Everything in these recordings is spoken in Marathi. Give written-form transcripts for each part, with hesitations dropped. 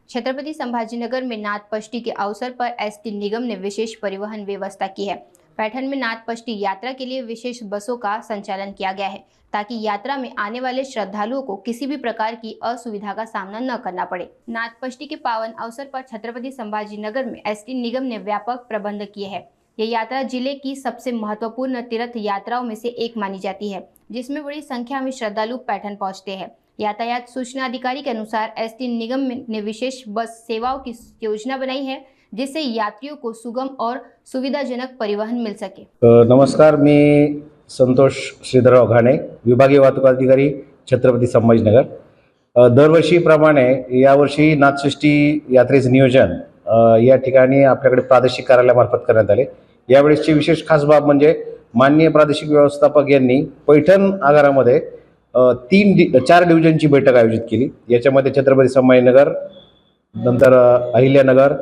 छत्रपति संभाजीनगर में नाथपंचमी के अवसर पर एसटी निगम ने विशेष परिवहन व्यवस्था की है। पैठण में नाथपंचमी यात्रा के लिए विशेष बसों का संचालन किया गया है ताकि यात्रा में आने वाले श्रद्धालुओं को किसी भी प्रकार की असुविधा का सामना न करना पड़े। नाथपंचमी के पावन अवसर पर छत्रपति संभाजीनगर में एसटी निगम ने व्यापक प्रबंध किए हैं। यह यात्रा जिले की सबसे महत्वपूर्ण तीर्थ यात्राओं में से एक मानी जाती है, जिसमें बड़ी संख्या में श्रद्धालु पैठण पहुंचते हैं। यातायात सूचना अधिकारी के अनुसार एसटी निगम ने विशेष बस सेवाओं की योजना बनाई है, जिससे यात्रियों को सुगम और सुविधाजनक परिवहन मिल सके। नमस्कार, मी संतोष श्रीधरराव घाणे, विभागीय वाहतूक अधिकारी, छत्रपती संभाजीनगर। दरवर्षीप्रमाणे यावर्षी नाथषष्ठी यात्रेचे नियोजन या ठिकाणी आपल्याकडे प्रादेशिक कार्यालयामार्फत करण्यात आले। यावेळेसची विशेष खास बाब म्हणजे माननीय प्रादेशिक व्यवस्थापक यांनी पैठण आगारामध्ये 4 डिव्हिजनची बैठक आयोजित केली। याच्यामध्ये छत्रपती संभाजीनगर, नंतर अहिल्यानगर,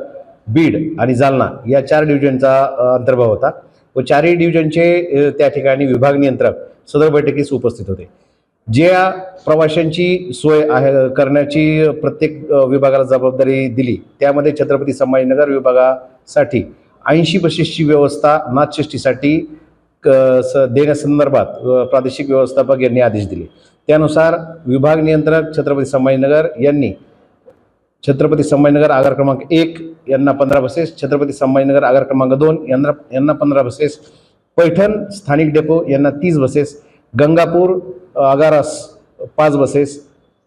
बीड आणि जालना या 4 डिव्हिजनचा अंतर्भाव होता व 4ही डिव्हिजनचे त्या ठिकाणी विभाग नियंत्रक सदर बैठकीस उपस्थित होते। ज्या प्रवाशांची सोय करण्याची प्रत्येक विभागाला जबाबदारी दिली, त्यामध्ये छत्रपती संभाजीनगर विभागासाठी 80 बसेसची व्यवस्था नाथषष्ठीसाठी देण्यासंदर्भात प्रादेशिक व्यवस्थापक यांनी आदेश दिले। त्यानुसार विभाग नियंत्रक छत्रपती संभाजीनगर यांनी छत्रपती संभाजीनगर आगार क्रमांक 1 यांना 15 बसेस, छत्रपती संभाजीनगर आगार क्रमांक 2 यांना 15 बसेस, पैठण स्थानिक डेपो यांना 30 बसेस, गंगापूर आगारास 5 बसेस,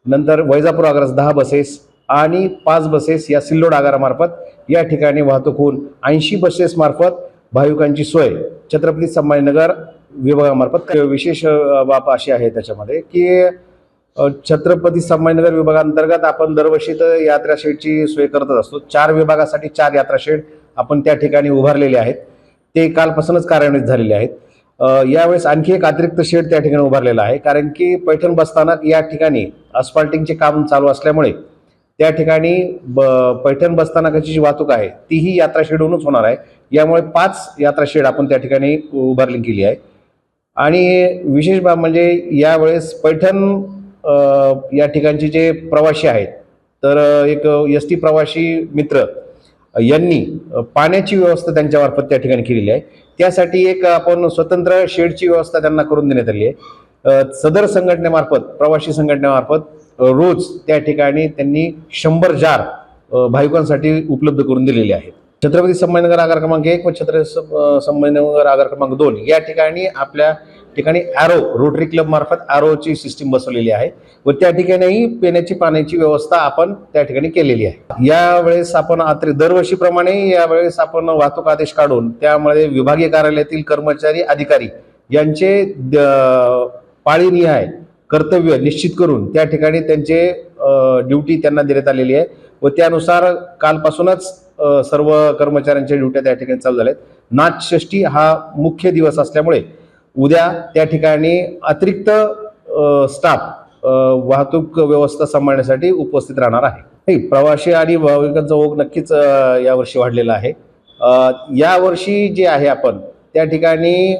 नंतर वैजापूर आगारास 10 बसेस आणि 5 बसेस या सिल्लोड आगारामार्फत या ठिकाणी वाहतूक होऊन 80 बसेस मार्फत भाविकांची सोय छत्रपती संभाजीनगर विभागामार्फत। विशेष बाब अशी आहे त्याच्यामध्ये की छत्रपती संभाजीनगर विभागांतर्गत आपण दरवर्षी तर यात्रा शेडची सोय करतच असतो। 4 विभागासाठी 4 यात्रा शेड आपण त्या ठिकाणी उभारलेले आहेत, ते कालपासूनच कार्यान्वित झालेले आहेत। यावेळेस आणखी एक अतिरिक्त शेड त्या ठिकाणी उभारलेला आहे, कारण की पैठण बसस्थानक या ठिकाणी अस्फाल्टिंगचे काम चालू असल्यामुळे त्या ठिकाणी पैठण बसस्थानकाची जी वाहतूक आहे तीही यात्रा शेडहूनच होणार आहे। यामुळे 5 यात्रा शेड आपण त्या ठिकाणी उभारली केली आहे। आणि विशेष बाब म्हणजे यावेळेस पैठण या ठिकाणचे जे प्रवासी आहेत, तर एक एसटी प्रवासी मित्र यांनी पाण्याची व्यवस्था त्यांच्यामार्फत त्या ठिकाणी केलेली आहे। त्यासाठी एक आपण स्वतंत्र शेडची व्यवस्था त्यांना करून देण्यात आली आहे। सदर संघटनेमार्फत, प्रवासी संघटनेमार्फत रोज त्या ठिकाणी त्यांनी 100 जार भाविकांसाठी उपलब्ध करून दिलेले आहेत। छत्रपती संभाजीनगर आगार क्रमांक 1 व छत्रपती संभाजीनगर आगार क्रमांक 2 या ठिकाणी आपल्या ठिकाणी रोटरी क्लब मार्फत ची सिस्टीम बसवलेली आहे व त्या ठिकाणीही पिण्याची पाण्याची व्यवस्था आपण त्या ठिकाणी केलेली आहे। यावेळेस आपण दरवर्षीप्रमाणे यावेळेस आपण वाहतूक आदेश काढून त्यामध्ये विभागीय कार्यालयातील कर्मचारी, अधिकारी यांचे पाळीनिहाय कर्तव्य निश्चित करून त्या ठिकाणी त्यांचे ड्युटी त्यांना देण्यात आलेली आहे व त्यानुसार कालपासूनच सर्व कर्मचाऱ्यांच्या ड्युट्या त्या ठिकाणी चालू झाल्यात। नाथषष्ठी हा मुख्य दिवस असल्यामुळे उद्या त्या ठिकाणी अतिरिक्त स्टाफ वाहतूक व्यवस्था सांभाळण्यासाठी उपस्थित राहणार आहे। प्रवासी आणि भाविकांचा ओघ नक्कीच यावर्षी वाढलेला आहे। यावर्षी जे आहे आपण त्या ठिकाणी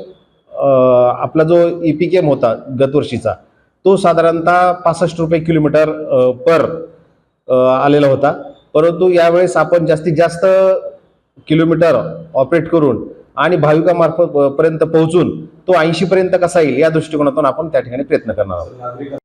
आपला जो EPKM होता गतवर्षीचा, तो साधारणतः 65 रुपये किलोमीटर पर आलेला होता, परंतु यावेळेस आपण जास्तीत जास्त किलोमीटर ऑपरेट करून आणि भाविकांमार्फत पर्यंत पोहोचून तो 80 पर्यंत कसा येईल या दृष्टिकोनातून आपण त्या ठिकाणी प्रयत्न करणार आहोत।